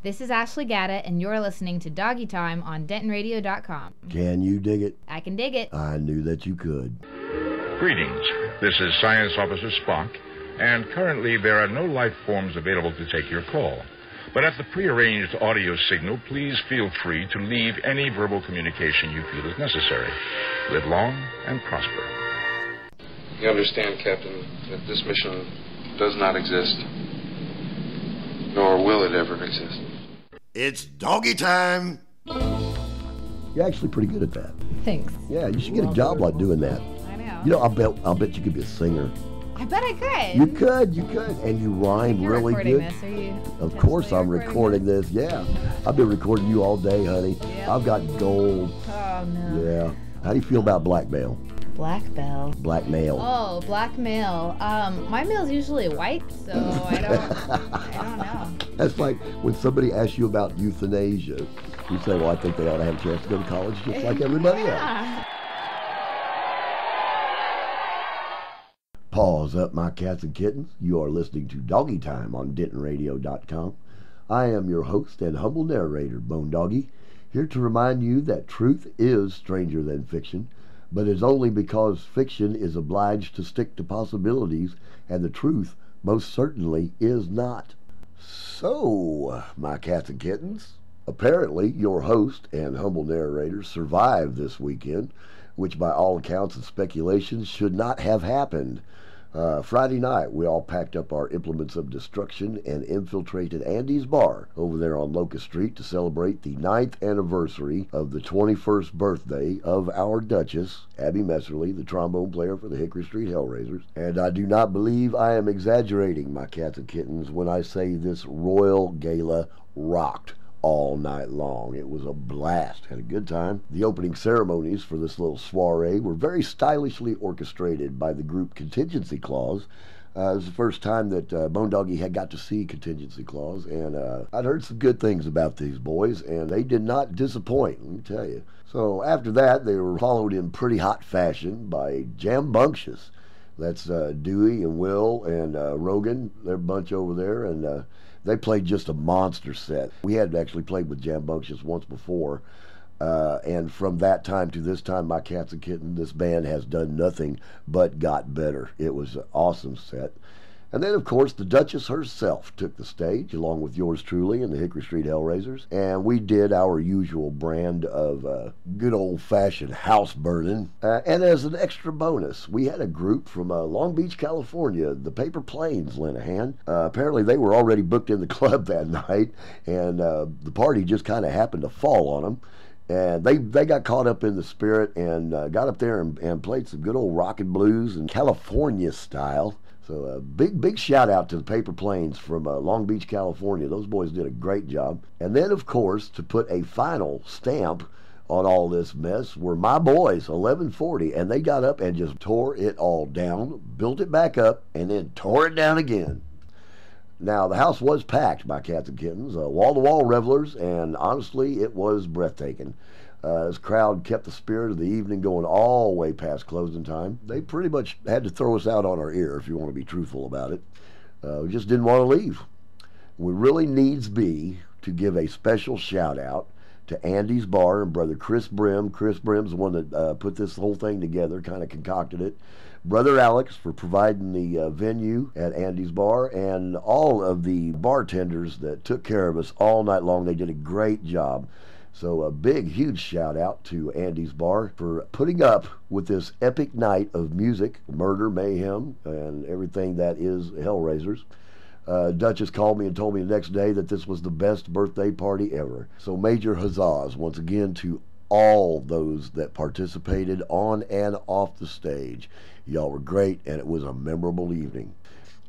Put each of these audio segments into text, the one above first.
This is Ashley Gatta, and you're listening to Doggy Time on DentonRadio.com. Can you dig it? I can dig it. I knew that you could. Greetings. This is Science Officer Spock, and currently there are no life forms available to take your call. But at the prearranged audio signal, please feel free to leave any verbal communication you feel is necessary. Live long and prosper. You understand, Captain, that this mission does not exist, nor will it ever exist. It's doggy time. You're actually pretty good at that. Thanks. Yeah, you should get a job like doing that. I know. You know, I'll bet you could be a singer. I bet I could. You could, and you rhyme You're really recording good. this, are you? Of course I'm recording this. Yeah, I've been recording you all day, honey. Yep. I've got gold. Oh, no. Yeah. How do you feel about blackmail? Blackmail. Blackmail. Oh, blackmail. My mail's usually white, so I don't know. That's like when somebody asks you about euthanasia. You say, well, I think they ought to have a chance to go to college just like everybody else. Paws up, my cats and kittens. You are listening to Doggy Time on DentonRadio.com. I am your host and humble narrator, Bone Doggie, here to remind you that truth is stranger than fiction, but it's only because fiction is obliged to stick to possibilities, and the truth most certainly is not. So, my cats and kittens, apparently your host and humble narrator survived this weekend, which by all accounts and speculations should not have happened. Friday night, we all packed up our implements of destruction and infiltrated Andy's bar over there on Locust Street to celebrate the 9th anniversary of the 21st birthday of our Duchess, Abby Messerly, the trombone player for the Hickory Street Hellraisers. And I do not believe I am exaggerating, my cats and kittens, when I say this royal gala rocked all night long. It was a blast. Had a good time. The opening ceremonies for this little soiree were very stylishly orchestrated by the group Contingency Clause. It was the first time that Bone Doggie had got to see Contingency Clause, and I'd heard some good things about these boys, and they did not disappoint, let me tell you. So after that, they were followed in pretty hot fashion by Jambunctious. That's Dewey and Will and Rogan, their bunch over there, and they played just a monster set. We had actually played with Jambunctious once before, and from that time to this time, my cats and kittens, this band has done nothing but got better. It was an awesome set. And then, of course, the Duchess herself took the stage, along with yours truly and the Hickory Street Hellraisers, and we did our usual brand of good old-fashioned house burning. And as an extra bonus, we had a group from Long Beach, California, the Paper Planes, lent a hand. Apparently, they were already booked in the club that night, and the party just kind of happened to fall on them. And they got caught up in the spirit and got up there and played some good old rock and blues in California style. So a big shout out to the Paper Planes from Long Beach, California. Those boys did a great job. And then, of course, to put a final stamp on all this mess were my boys, 1140, and they got up and just tore it all down, built it back up, and then tore it down again. Now, the house was packed, my cats and kittens, wall-to-wall revelers, and honestly, it was breathtaking. This crowd kept the spirit of the evening going all the way past closing time. They pretty much had to throw us out on our ear, if you want to be truthful about it. We just didn't want to leave. We really needs be to give a special shout-out to Andy's Bar and brother Chris Brim. Chris Brim's the one that put this whole thing together, kind of concocted it. Brother Alex for providing the venue at Andy's Bar, and all of the bartenders that took care of us all night long. They did a great job. So a big, huge shout out to Andy's Bar for putting up with this epic night of music, murder, mayhem, and everything that is Hellraisers. Duchess called me and told me the next day that this was the best birthday party ever. So major huzzahs once again to all those that participated on and off the stage. Y'all were great, and it was a memorable evening.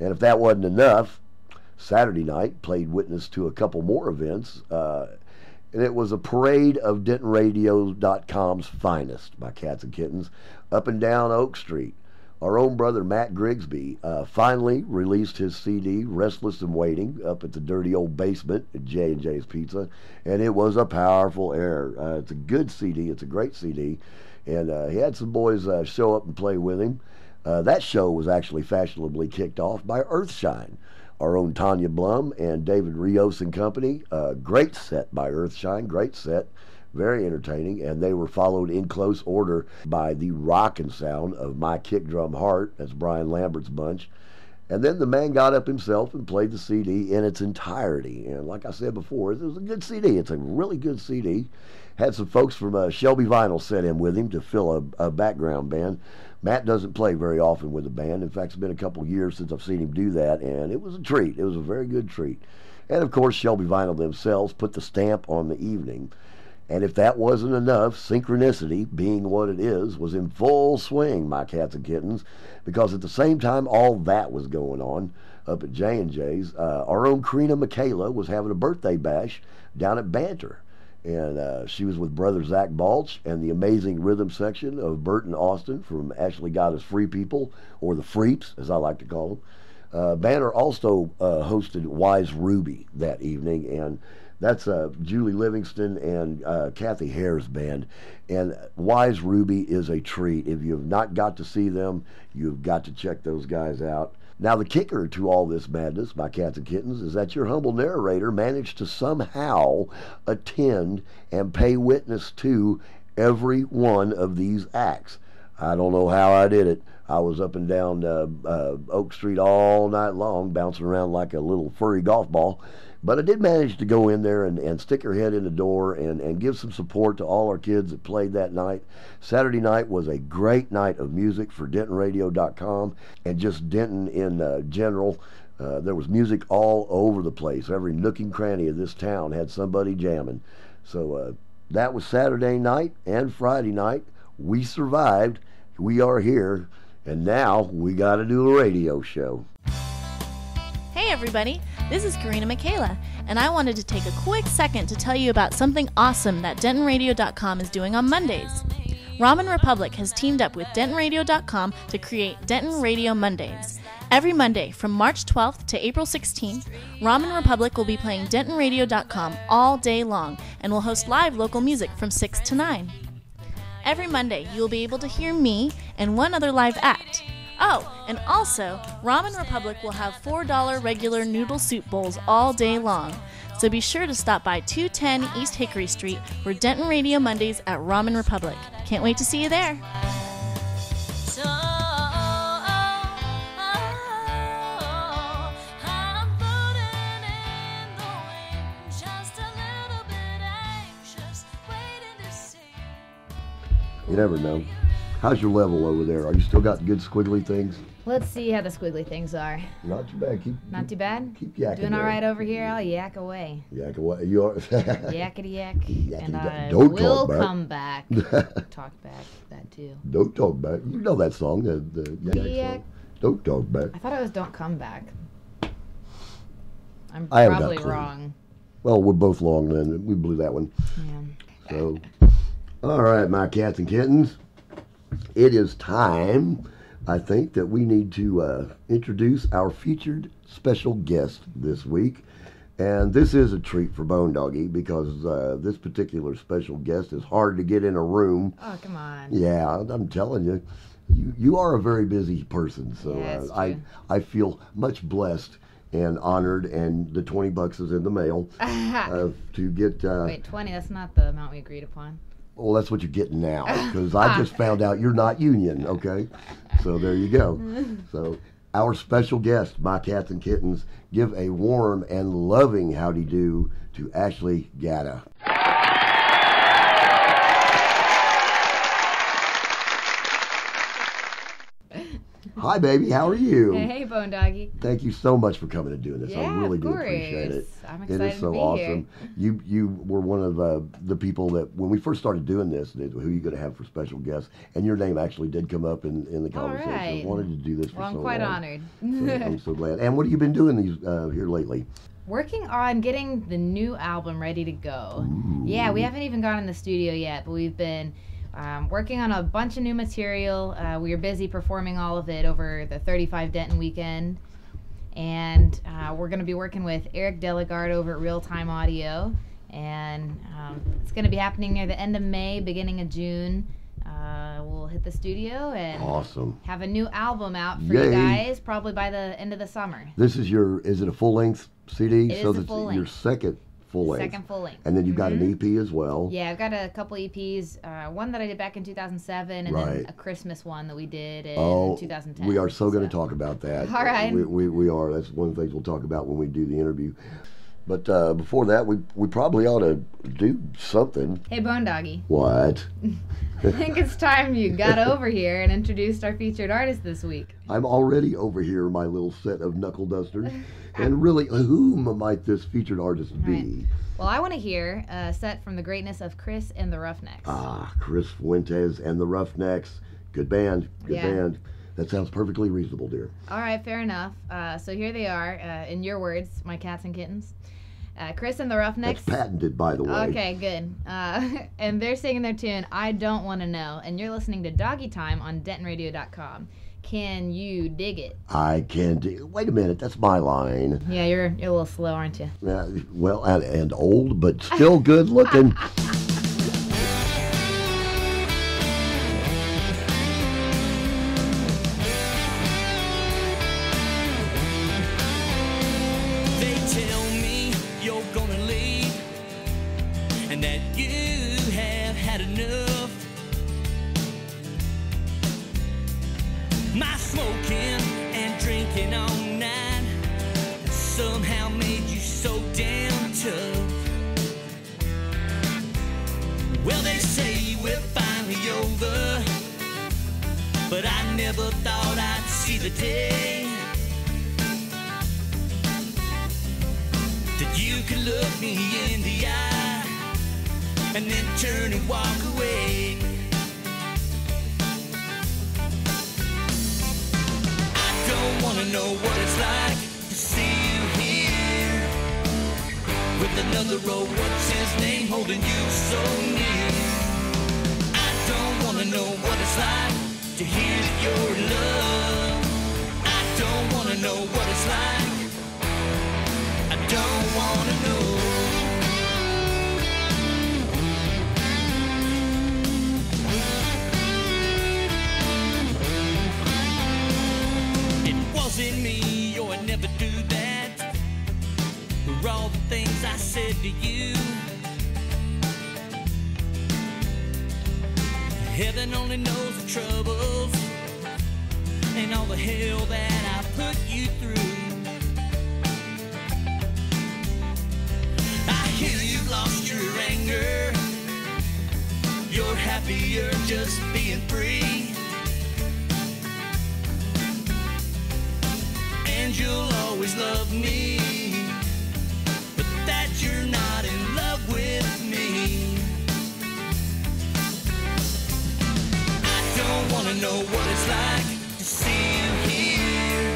And if that wasn't enough, Saturday night played witness to a couple more events. And it was a parade of DentonRadio.com's finest, my cats and kittens, up and down Oak Street. Our own brother Matt Grigsby finally released his CD, Restless and Waiting, up at the dirty old basement at J&J's Pizza, and it was a powerful air. It's a good CD. It's a great CD, and he had some boys show up and play with him. That show was actually fashionably kicked off by Earthshine. our own Tanya Blum and David Rios and company. Great set by Earthshine, great set, very entertaining, and they were followed in close order by the rockin' sound of My Kick Drum Heart, that's Brian Lambert's bunch. And then the man got up himself and played the CD in its entirety. And like I said before, it was a good CD. It's a really good CD. Had some folks from Shelby Vinyl set in with him to fill a background band. Matt doesn't play very often with the band. In fact, it's been a couple years since I've seen him do that, and it was a treat. It was a very good treat. And, of course, Shelby Vinyl themselves put the stamp on the evening. And if that wasn't enough, synchronicity, being what it is, was in full swing, my cats and kittens, because at the same time all that was going on up at J&J's, our own Karina Michaela was having a birthday bash down at Banter. And she was with brother Zach Balch and the amazing rhythm section of Bert and Austin from Ashley Got Us Free People, or the Freeps, as I like to call them. Banner also hosted Wise Ruby that evening, and that's Julie Livingston and Kathy Hare's band. And Wise Ruby is a treat. If you have not got to see them, you've got to check those guys out. Now, the kicker to all this madness, my cats and kittens, is that your humble narrator managed to somehow attend and pay witness to every one of these acts. I don't know how I did it. I was up and down Oak Street all night long, bouncing around like a little furry golf ball. But I did manage to go in there and stick her head in the door and give some support to all our kids that played that night. Saturday night was a great night of music for DentonRadio.com and just Denton in general. There was music all over the place. Every nook and cranny of this town had somebody jamming. So that was Saturday night and Friday night. We survived. We are here. And now we got to do a radio show. Hey everybody, this is Karina Michaela, and I wanted to take a quick second to tell you about something awesome that DentonRadio.com is doing on Mondays. Ramen Republic has teamed up with DentonRadio.com to create Denton Radio Mondays. Every Monday from March 12th to April 16th, Ramen Republic will be playing DentonRadio.com all day long and will host live local music from 6 to 9. Every Monday, you'll be able to hear me and one other live act. Oh, and also, Ramen Republic will have $4 regular noodle soup bowls all day long. So be sure to stop by 210 East Hickory Street for Denton Radio Mondays at Ramen Republic. Can't wait to see you there. You never know. How's your level over there? Are you still got good squiggly things? Let's see how the squiggly things are. Not too bad. Not too bad? Keep yakking. Doing all right over here? I'll yak away. Yak away. You are. Yakety yak. And I Don't will talk back. come back. Talk back. That too. Don't talk back. You know that song, the yak song. Don't talk back. I thought it was Don't Come Back. I'm I haven't probably got a clue. wrong. Well, we're both long then. We blew that one. Yeah. So, all right, my cats and kittens. It is time, I think, that we need to introduce our featured special guest this week. And this is a treat for Bone Doggie because this particular special guest is hard to get in a room. Oh, come on. Yeah, I'm telling you. You are a very busy person, so Yeah, I feel much blessed and honored, and the $20 is in the mail to get... Wait, 20, that's not the amount we agreed upon. Well, that's what you're getting now, because I just found out you're not union, okay? So there you go. So our special guest, my cats and kittens, give a warm and loving howdy do to Ashley Gatta. Hi, baby. How are you? Hey, Bone Doggie. Thank you so much for coming and doing this. Yeah, I really of do appreciate it. course. I'm excited It is so to be awesome. You were one of the people that, when we first started doing this, who are you going to have for special guests? And your name actually did come up in the conversation. right. I wanted to do this for Well, so I'm quite long. honored. So I'm so glad. And what have you been doing these here lately? Working on getting the new album ready to go. Ooh. Yeah, we haven't even gone in the studio yet, but we've been working on a bunch of new material. We were busy performing all of it over the 35 Denton weekend. And we're going to be working with Eric Delegard over at Real Time Audio. And it's going to be happening near the end of May, beginning of June. we'll hit the studio and Awesome. have a new album out for Yay. you guys, probably by the end of the summer. This is is it a full-length CD? It so is a that's full your length. second full-length. Second full length. And then you've got an EP as well. Yeah, I've got a couple EPs. One that I did back in 2007, and Right. then a Christmas one that we did in 2010. We are so going to talk about that. All right. We are. That's one of the things we'll talk about when we do the interview. But before that, we probably ought to do something. Hey, Bone Doggie. What? I think it's time you got over here and introduced our featured artist this week. I'm already over here, my little set of knuckle dusters. And really, whom might this featured artist be? Right. Well, I want to hear a set from the greatness of Chris and the Roughnecks. Ah, Chris Fuentes and the Roughnecks. Good band. Good Yeah. band. That sounds perfectly reasonable, dear. All right, fair enough. So here they are, in your words, my cats and kittens. Chris and the Roughnecks. That's patented, by the way. Okay, good. And they're singing their tune, I Don't Want to Know. And you're listening to Doggy Time on DentonRadio.com. Can you dig it? I can do. Wait a minute, that's my line. Yeah, you're a little slow, aren't you? Well, and old, but still good looking. They tell me you're gonna leave and that you have had enough. My smoking and drinking all night somehow made you so damn tough. Well, they say we're finally over, but I never thought I'd see the day that you could look me in the eye and then turn and walk away. I don't wanna know what it's like to see you here with another road, what's his name, holding you so near. I don't wanna know what it's like to hear that you're in love. I don't wanna know what it's like. I don't wanna know. It wasn't me, or I'd never do that. For all the things I said to you, heaven only knows the troubles and all the hell that I put you through. I hear you've lost your anger. You're happier just being free. And you'll always love me, but that you're not in love with me. I don't wanna know what it's like to see you here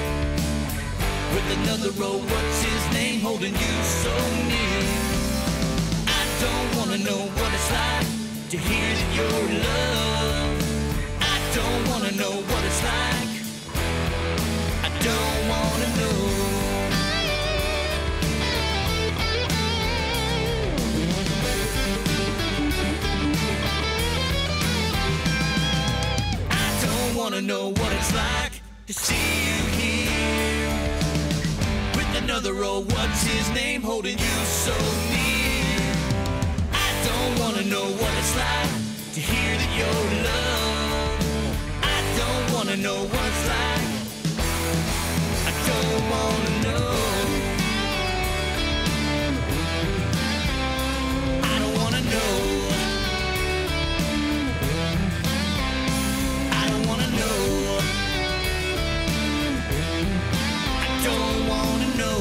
with another road, what's his name, holding you so near. I don't wanna know what it's like to hear that you're in love. I don't wanna know what it's like. I don't wanna know. I don't wanna know what it's like to see you here with another road, what's his name, holding you so near. I don't wanna know what it's like to hear that you're in love. I don't wanna know what it's like. I don't wanna know. I don't wanna know. I don't wanna know. I don't wanna know.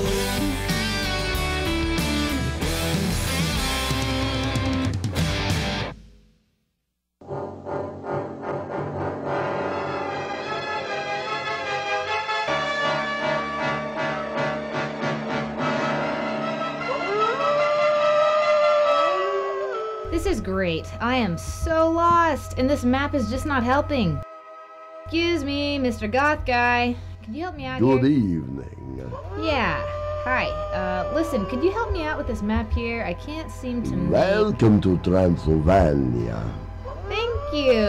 This is great. I am so lost, and this map is just not helping. Excuse me, Mr. Goth Guy. Could you help me out Good here? evening. Yeah. Hi. Listen, could you help me out with this map here? I can't seem to make... Welcome to Transylvania. Thank you.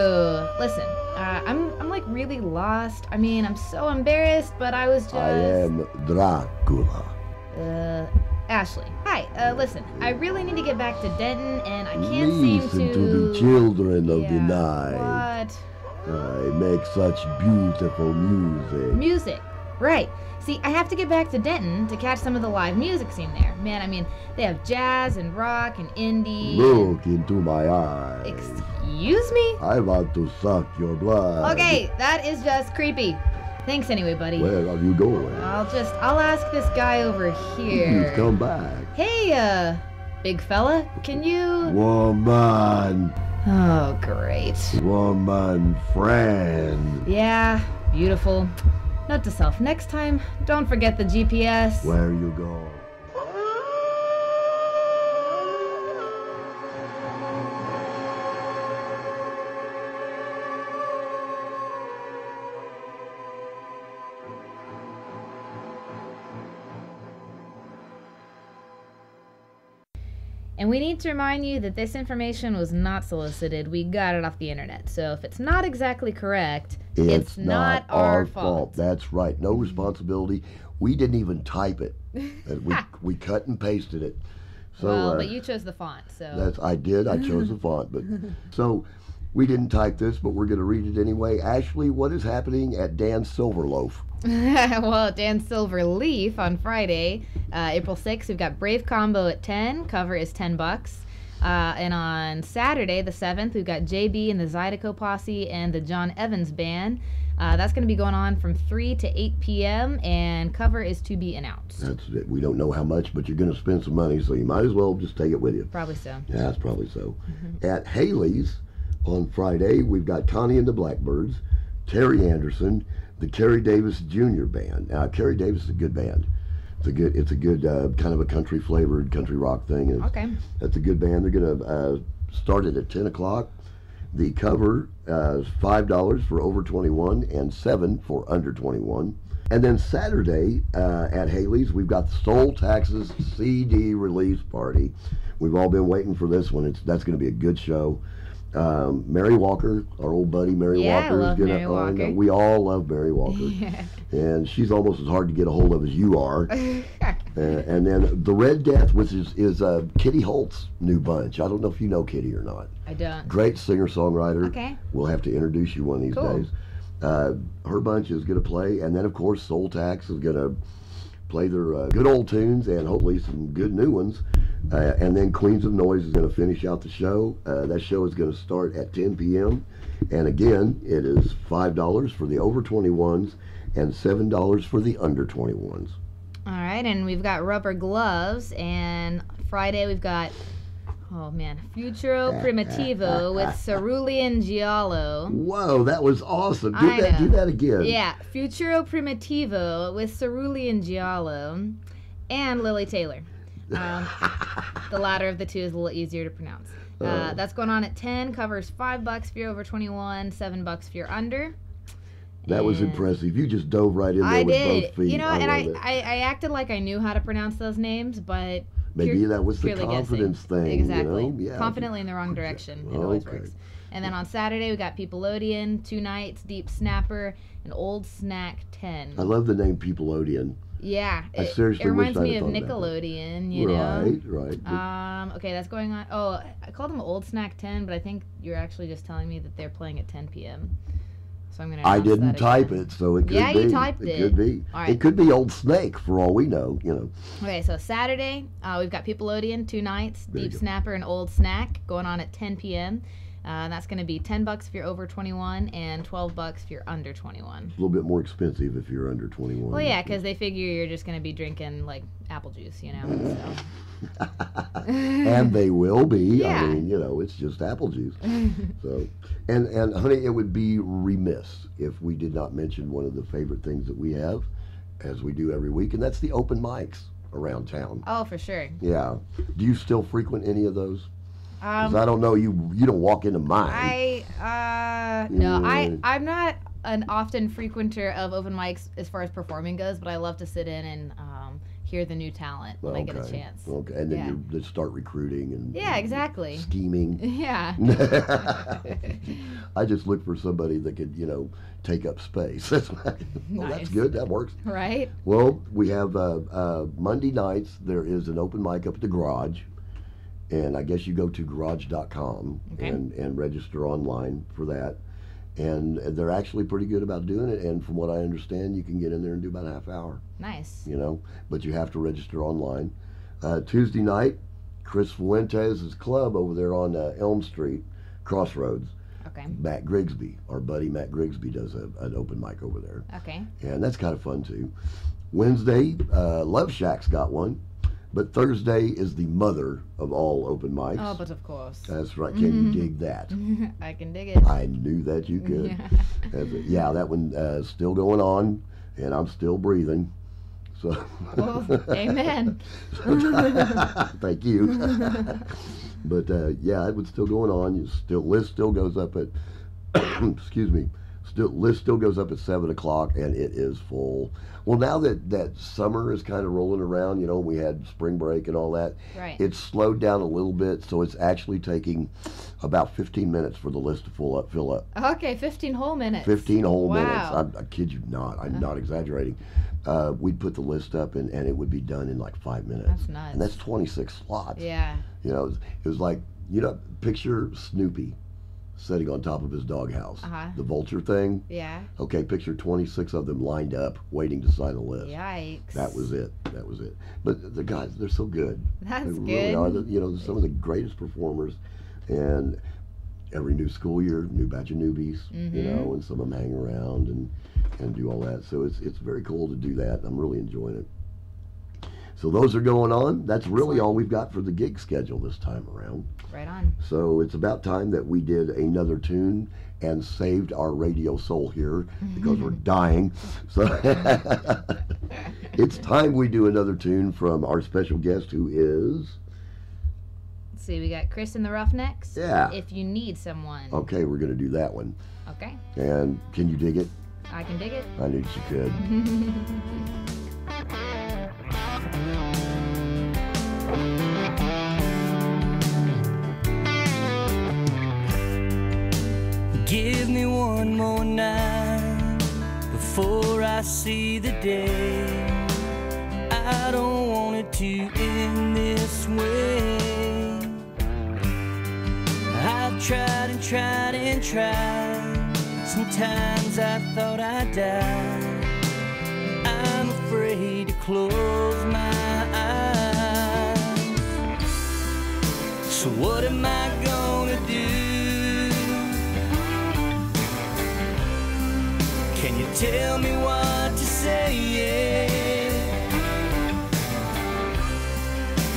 Listen, I'm like really lost. I mean, I'm so embarrassed, but I was just... I am Dracula. Ashley. Hi, listen, I really need to get back to Denton, and I can't seem Listen to... to the children of the Yeah, night. What? I make such beautiful music. Music. Right. See, I have to get back to Denton to catch some of the live music scene there. Man, I mean, they have jazz and rock and indie. Look into my eyes. Excuse me? I want to suck your blood. Okay, that is just creepy. Thanks anyway, buddy. Where are you going? I'll ask this guy over here. Please come back. Hey, big fella, can you... Woman. Oh, great. Woman friend. Yeah, beautiful. Note to self, next time, don't forget the GPS. Where you go? And we need to remind you that this information was not solicited. We got it off the internet. So if it's not exactly correct, it's not our fault. That's right. No responsibility. We didn't even type it. We cut and pasted it. So, well, but you chose the font, so... I did. I chose the font. But so we didn't type this, but we're going to read it anyway. Ashley, what is happening at Dan's Silverloaf? Well, Dan Silverleaf on Friday, April 6th, we've got Brave Combo at 10. Cover is $10. And on Saturday, the 7th, we've got JB and the Zydeco Posse and the John Evans Band. That's going to be going on from 3 to 8 p.m. and cover is to be announced. That's it. We don't know how much, but you're going to spend some money, so you might as well just take it with you. Probably so. Yeah, that's probably so. At Haley's on Friday, we've got Connie and the Blackbirds, Terry Anderson, the Kerry Davis Jr. Band. Now, Kerry Davis is a good band. It's a good kind of a country flavored country rock thing. And Okay. That's a good band. They're gonna start it at 10 o'clock. The cover is $5 for over 21 and $7 for under 21. And then Saturday at Haley's, we've got the Soul Taxes CD release party. We've all been waiting for this one. That's going to be a good show. Mary Walker, our old buddy Mary Yeah, Walker, I love is Mary Walker. We all love Mary Walker. Yeah. And she's almost as hard to get a hold of as you are. And then the Red Death, which is Kitty Holt's new bunch. I don't know if you know Kitty or not. I don't. Great singer-songwriter. Okay. We'll have to introduce you one of these Cool. days. Her bunch is going to play, and then of course Soul Tax is going to play their good old tunes and hopefully some good new ones. And then Queens of Noise is going to finish out the show. That show is going to start at 10 p.m. And again, it is $5 for the over 21s and $7 for the under 21s. All right, and we've got Rubber Gloves, and Friday we've got, oh man, Futuro Primitivo with Cerulean Giallo. Whoa, that was awesome. I know. Do that again. Yeah, Futuro Primitivo with Cerulean Giallo and Lily Taylor. The latter of the two is a little easier to pronounce. That's going on at 10. Covers $5 if you're over 21, $7 if you're under. That was And impressive. You just dove right in there I with did. both feet. You know, I and love it. I acted like I knew how to pronounce those names, but Maybe that was the purely confidence guessing. thing. Exactly. You know? Yeah. Confidently in the wrong direction. It always Okay. works. And then on Saturday we got Peopleodian, Two Nights, Deep Snapper, and Old Snack 10. I love the name Peopleodian. Yeah, I it seriously wish reminds I'd me have of thought about that. Nickelodeon, you know. Right. Okay, that's going on. Oh, I called them Old Snack 10, but I think you're actually just telling me that they're playing at 10 p.m. So I'm gonna. I announce didn't that type again. it, so it could Yeah, be. you typed It it. could be. All right. It could be Old Snake for all we know. You know. Okay, so Saturday we've got Peopleodian, Two Nights, There you Deep go. Snapper, and Old Snack going on at 10 p.m. That's going to be $10 if you're over 21 and $12 if you're under 21. A little bit more expensive if you're under 21. Well, yeah, because they figure you're just going to be drinking like apple juice, you know. So. And they will be. Yeah. I mean, you know, it's just apple juice. So, and honey, it would be remiss if we did not mention one of the favorite things that we have, as we do every week, and that's the open mics around town. Oh, for sure. Yeah. Do you still frequent any of those? 'Cause Um, I don't know. You don't walk into mine. No, Mm. I'm not an often frequenter of open mics as far as performing goes, but I love to sit in and hear the new talent when I get a chance. Okay, and then Yeah. you start recruiting and Yeah, exactly. scheming. Yeah. I just look for somebody that could, take up space. That's that's Nice. good. That works. Right? Well, we have Monday nights. There is an open mic up at the garage, and I guess you go to garage.com Okay. and register online for that. And they're actually pretty good about doing it. And from what I understand, you can get in there and do about a half hour. Nice. But you have to register online. Tuesday night, Chris Fuentes' club over there on Elm Street, Crossroads. Okay. Matt Grigsby, our buddy Matt Grigsby, does an open mic over there. Okay. And that's kind of fun too. Wednesday, Love Shack's got one. But Thursday is the mother of all open mics. Oh, but of course. That's right. Can you dig that? I can dig it. I knew that you could. Yeah, that one still going on, and I'm still breathing. So, Well, amen. Thank you. But yeah, it was still going on. List still goes up at excuse me. List still goes up at 7 o'clock, and it is full. Well, now that summer is kind of rolling around, we had spring break and all that. Right. It's slowed down a little bit, so it's actually taking about 15 minutes for the list to fill up. Okay, 15 whole minutes. 15 whole Wow. minutes. I kid you not. I'm not exaggerating. We'd put the list up, and it would be done in like 5 minutes. That's nuts. And that's 26 slots. Yeah. It was like, picture Snoopy sitting on top of his doghouse. Uh-huh. The vulture thing. Yeah. Okay, picture 26 of them lined up, waiting to sign a list. Yikes. That was it. But the guys, they're so good. That's they good. Really are. Some of the greatest performers. And every new school year, new batch of newbies, Mm-hmm. and some of them hang around and do all that. So it's very cool to do that. I'm really enjoying it. So those are going on. That's really all we've got for the gig schedule this time around. Right on. So it's about time that we did another tune and saved our radio soul here because we're dying. So it's time we do another tune from our special guest, who is... Let's see, we got Chris and the Roughnecks. Yeah. If You Need Someone. Okay, we're going to do that one. Okay. And can you dig it? I can dig it. I knew you could. Give me one more night before I see the day. I don't want it to end this way. I've tried and tried and tried. Sometimes I thought I'd die. I'm afraid to close my eyes. So what am I gonna do? Can you tell me what to say?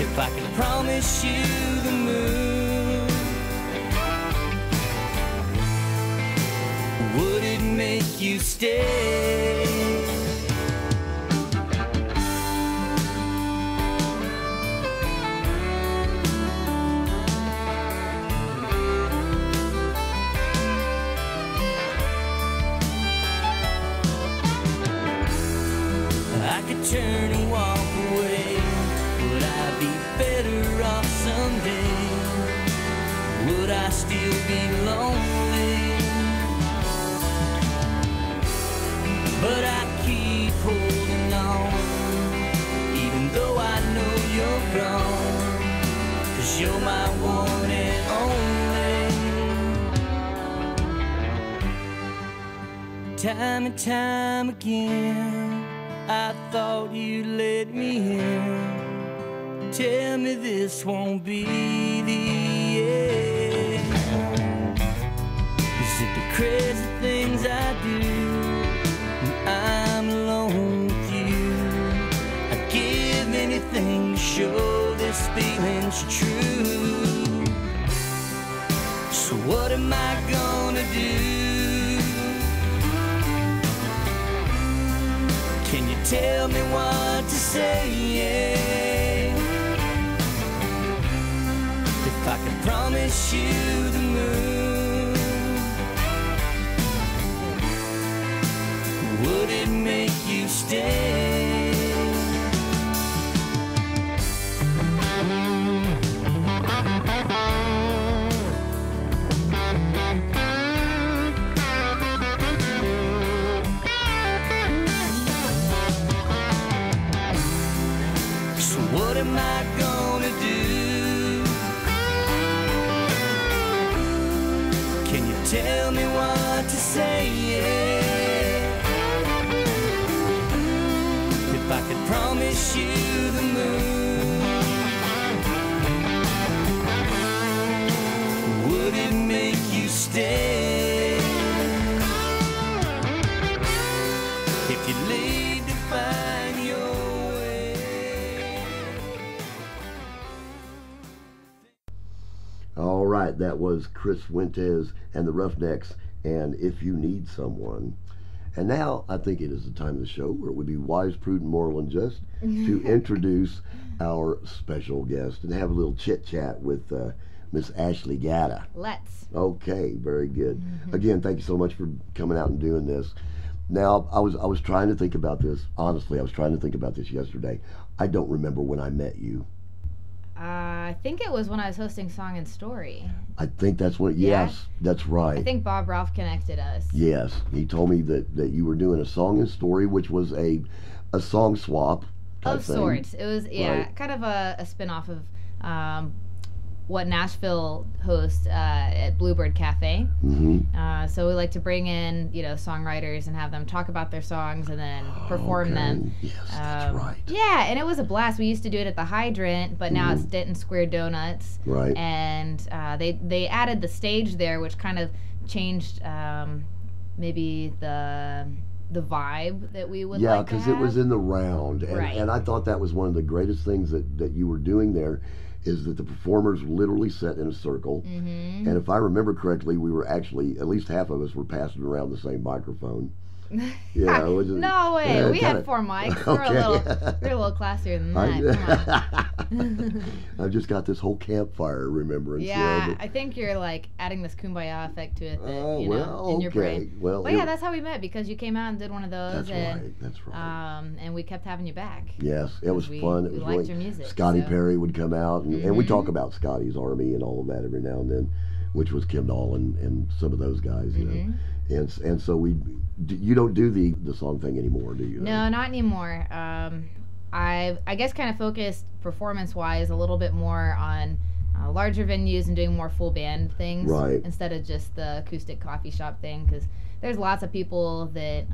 If I could promise you the moon, would it make you stay? I could turn and walk away. Would I be better off someday? Would I still be lonely? But I keep holding on, even though I know you're gone. 'Cause you're my one and only. Time and time again, I thought you'd let me in. Tell me this won't be the end. Is it the crazy things I do when I'm alone with you? I'd give anything to show this feeling's true. So what am I gonna do? Can you tell me what to say? If I could promise you the moon, would it make you stay? tell me what to say. If I could promise you the moon, would it make you stay? If you laid to find your way. All right, that was Chris Fuentes and the Roughnecks, and If You Need Someone. And now I think it is the time of the show where it would be wise, prudent, moral, and just to introduce our special guest and have a little chit-chat with Miss Ashley Gatta. Let's. Okay, very good. Again, thank you so much for coming out and doing this. Now, I was trying to think about this. Honestly, I was trying to think about this yesterday. I don't remember when I met you. I think it was when I was hosting Song and Story. I think that's what, Yeah. yes, that's right. I think Bob Ralph connected us. Yes, he told me that you were doing a Song and Story, which was a song swap type Of thing. sorts. It was, yeah, Right. kind of a spin-off of what Nashville hosts at Bluebird Cafe. So we like to bring in, songwriters and have them talk about their songs and then perform them. Yes, that's right. Yeah, and it was a blast. We used to do it at the Hydrant, but now it's Denton Square Donuts. Right. And they added the stage there, which kind of changed maybe the vibe that we would Yeah, like to have. because it was in the round. And, Right. and I thought that was one of the greatest things that you were doing there, is that the performers literally sat in a circle. And if I remember correctly, we were actually, at least half of us were passing around the same microphone. Yeah, it was just- No way. yeah, We kinda- had 4 mics. Okay. We're a little classier than that. Come on. I've just got this whole campfire remembrance. Yeah, I think you're like adding this kumbaya effect to it that, Oh, well, in your okay. brain. Well, But yeah, that's how we met, because you came out and did one of those. That's right. And we kept having you back. Yes, it was we- fun. It we was liked really your music, Scotty so. Perry would come out, and we Mhm. talk about Scotty's Army and all of that every now and then, which was Kim Dahl and some of those guys, you know. And so you don't do the song thing anymore, do you? No, not anymore. I guess kind of focused performance-wise a little bit more on larger venues and doing more full band things, Right. instead of just the acoustic coffee shop thing, because there's lots of people that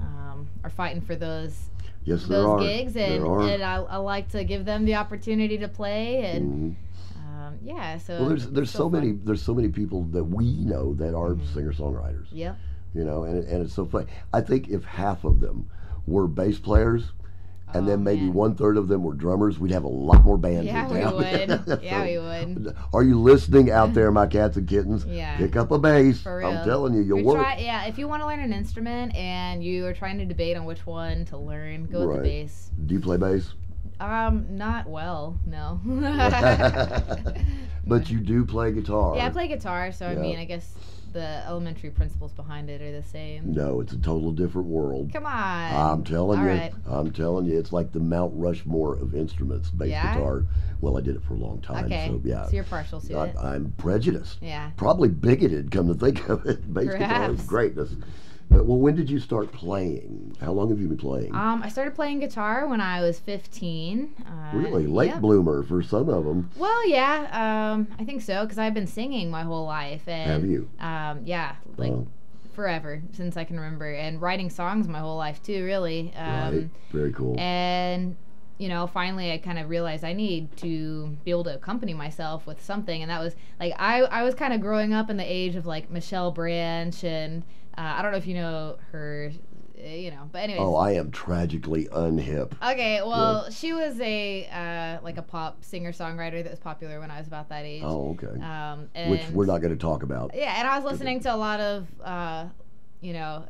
are fighting for those Yes, there are. gigs, There and, are. and I like to give them the opportunity to play, and yeah, so Well, it's there's so fun. many people that we know that are singer-songwriters. Yep. You know, and it's so funny. I think if half of them were bass players, and then maybe man. 1/3 of them were drummers, we'd have a lot more bands Yeah, in we town. would. Yeah, we would. Are you listening out there, my cats and kittens? Yeah. Pick up a bass. For real. I'm telling you, you'll If you're work. if you want to learn an instrument and you are trying to debate on which one to learn, go with Right. the bass. Do you play bass? Not well, no. But you do play guitar. Yeah, I play guitar, so I Yeah. mean, I guess the elementary principles behind it are the same. No, it's a total different world. Come on. I'm telling All you. right. I'm telling you, it's like the Mount Rushmore of instruments, bass Yeah? guitar. Well, I did it for a long time, Okay. so yeah. So you're partial to it. I'm prejudiced. Yeah. Probably bigoted, come to think of it. Bass guitar is Perhaps. greatness. Well, when did you start playing? How long have you been playing? I started playing guitar when I was 15. Really? Late yep. bloomer for some of them. Well, yeah, I think so, because I've been singing my whole life. And, Have you? Yeah, like Oh. forever, since I can remember, and writing songs my whole life too, really. Right. Very cool. And finally I kind of realized I need to be able to accompany myself with something, and that was like I was kind of growing up in the age of like Michelle Branch, and I don't know if you know her, but anyways. Oh, I am tragically unhip. Okay, well, she was a like a pop singer-songwriter that was popular when I was about that age. Oh, okay. And Which we're not going to talk about. yeah, and I was listening to a lot of, I don't know.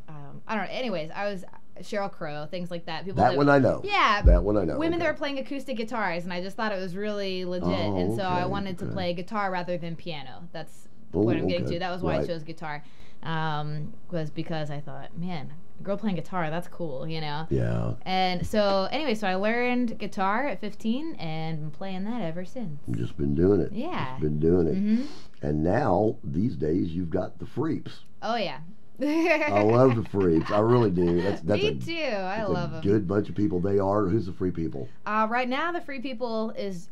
Anyways, I was Sheryl Crow, things like that. People That one I know. Yeah. That one I know. Women okay. that were playing acoustic guitars, and I just thought it was really legit, Oh, and so I okay, wanted to okay. play guitar rather than piano. That's Oh, what I'm getting okay, to. That was why I right. chose guitar, was because I thought, man, a girl playing guitar, that's cool, Yeah. And so, anyway, so I learned guitar at 15 and been playing that ever since. You've just been doing it. Yeah. Just been doing it. Mm-hmm. And now, these days, you've got the Freeps. Oh, yeah. I love the Freeps. I really do. That's Me a, too. I that's love a them. good bunch of people. They are. Who's the Free People? Right now, the Free People is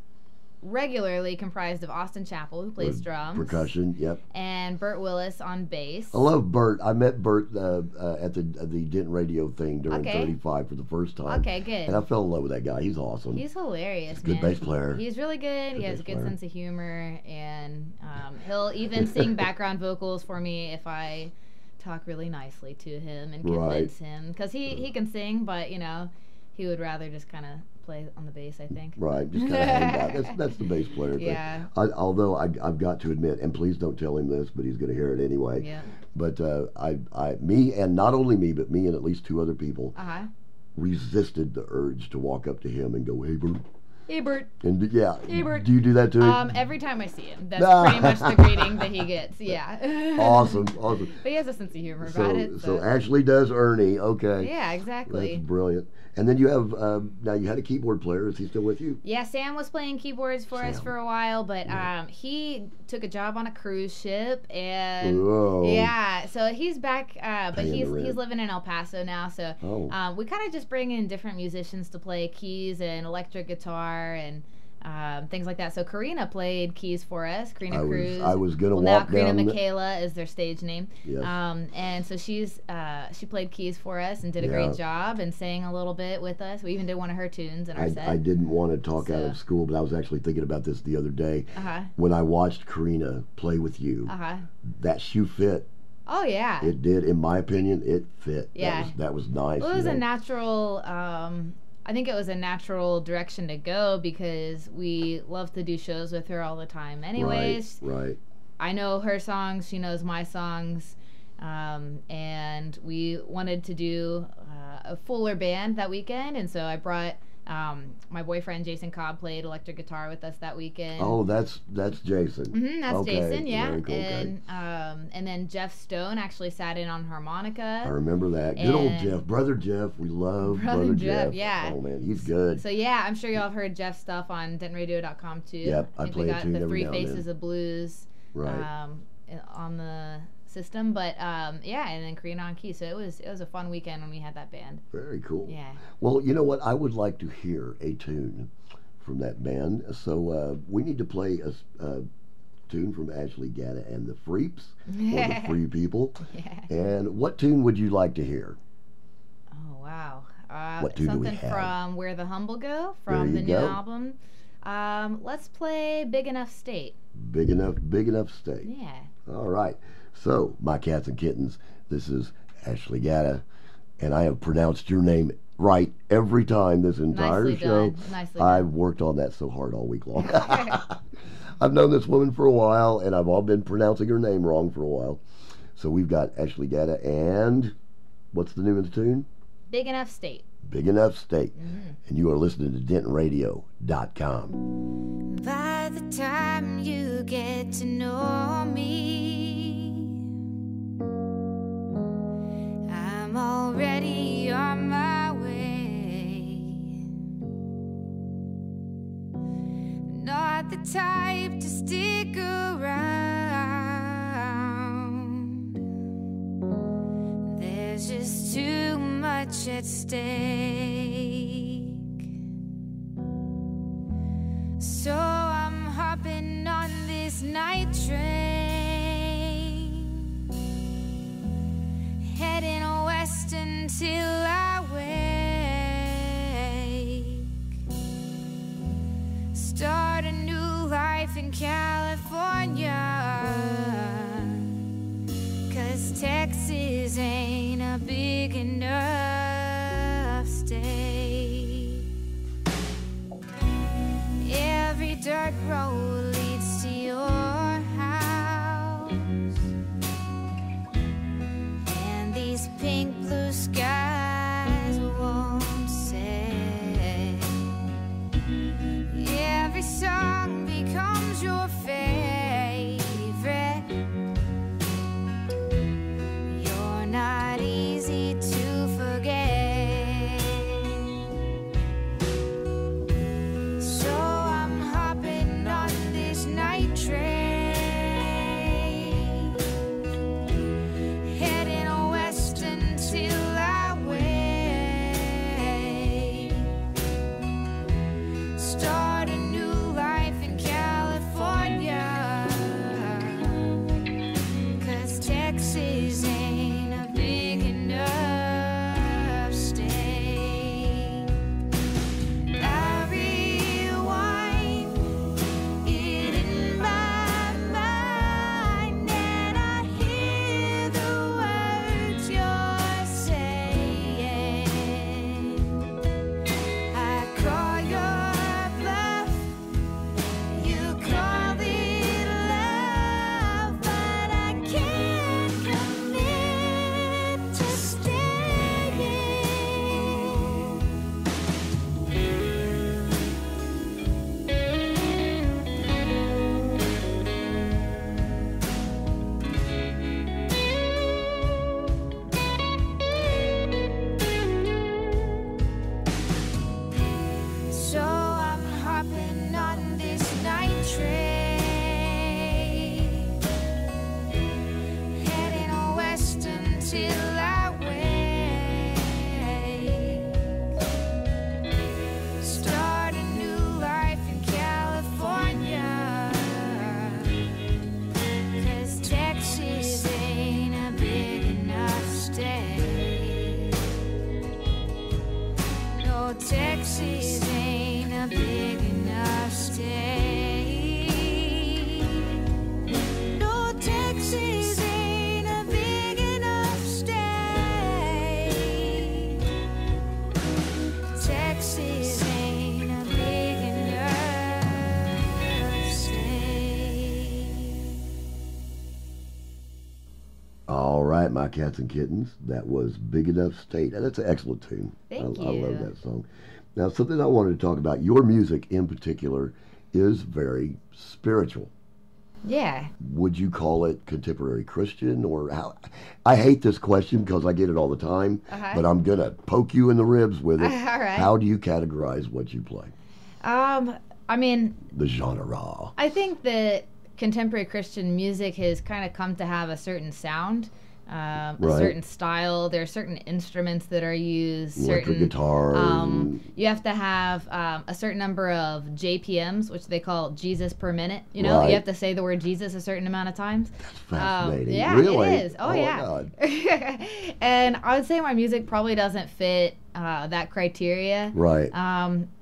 regularly comprised of Austin Chappell, who plays drums. Percussion, yep. And Bert Willis on bass. I love Bert. I met Bert at the Denton Radio thing during 35 for the first time. Okay, good. And I fell in love with that guy. He's awesome. He's hilarious, He's a good bass player. He's really good. He has a good sense of humor, and he'll even sing background vocals for me if I talk really nicely to him and convince him. Because he can sing, but, you know, he would rather just kind of play on the bass, I think. Right, just kind of hang out. That's the bass player thing. Yeah. Although I've got to admit, and please don't tell him this, but he's going to hear it anyway. Yeah. But me, and not only me, but me and at least 2 other people resisted the urge to walk up to him and go, "Hey, Bert." Hey, Bert. And Hey, Bert. do you do that to him? Every time I see him. That's pretty much the greeting that he gets. Yeah. Awesome. But he has a sense of humor about it. So Ashley does Ernie. Okay. Yeah, exactly. That's brilliant. And then you have, now you had a keyboard player. Is he still with you? Yeah, Sam was playing keyboards for us for a while, but he took a job on a cruise ship, and so he's back, but he's living in El Paso now, so we kind of just bring in different musicians to play keys and electric guitar and things like that. So Karina played keys for us. Karina Cruz. I was gonna walk now Karina down. Michaela is their stage name. Yes. And so she played keys for us and did a great job and sang a little bit with us. We even did one of her tunes in our set. I didn't want to talk out of school, but I was actually thinking about this the other day when I watched Karina play with you. That shoe fit. Oh yeah. It did. In my opinion, it fit. Yeah. That was nice. Well, it was a natural. I think it was a natural direction to go because we love to do shows with her all the time anyways. Right. I know her songs, she knows my songs, and we wanted to do a fuller band that weekend, and so I brought my boyfriend Jason Cobb played electric guitar with us that weekend. Oh, that's Jason. That's Jason, yeah. Very cool, and then Jeff Stone actually sat in on harmonica. I remember that. Good old Jeff, brother Jeff. We love brother Jeff. Yeah. Oh man, he's good. So yeah, I'm sure y'all have heard Jeff's stuff on DentonRadio.com too. Yep, I think play we got a tune the every Three now and Faces then. of Blues on the system, but yeah, and then Karina on keys. So it was a fun weekend when we had that band. Very cool. Yeah. Well, you know what? I would like to hear a tune from that band. So we need to play a tune from Ashley Gatta and the Freeps, or the Free People. Yeah. And what tune would you like to hear? Oh wow. What tune do we something have? from Where the Humble Go There from you the new go. album. Let's play Big Enough State. Big enough state. Yeah. All right. So, my cats and kittens, this is Ashley Gatta, and I have pronounced your name right every time this entire Nicely show. done. Nicely I've done. worked on that so hard all week long. I've known this woman for a while, and I've all been pronouncing her name wrong for a while. So we've got Ashley Gatta, and what's the name of the tune? Big Enough State. Big Enough State. And you are listening to DentonRadio.com. By the time you get to know me, I'm already on my way. Not the type to stick around. There's just too much at stake. So I'm hopping on this night train, heading west until I wake. Start a new life in California, 'cause Texas ain't a big enough state. Every dirt road leads to your house, and these pink blue skies won't say. Every song becomes your favorite. You're not easy to till I wake. Start a new life in California, 'cause Texas ain't a big enough state. No, Texas ain't a big enough state. No, Texas ain't a big enough state. Texas ain't a big enough state. All right, my cats and kittens. That was Big Enough State. That's an excellent tune. Thank I you. love that song. Now, something I wanted to talk about, your music in particular is very spiritual. Yeah. Would you call it contemporary Christian or how? I hate this question because I get it all the time, but I'm going to poke you in the ribs with it. All right. How do you categorize what you play? I mean, The genre. I think that contemporary Christian music has kind of come to have a certain sound, a Right. certain style. There are certain instruments that are used. Electric certain guitar. You have to have a certain number of JPMs, which they call Jesus per minute. You know, Right. you have to say the word Jesus a certain amount of times. Fascinating. Yeah, Really? it is. Oh, my yeah. God. And I would say my music probably doesn't fit that criteria. Right.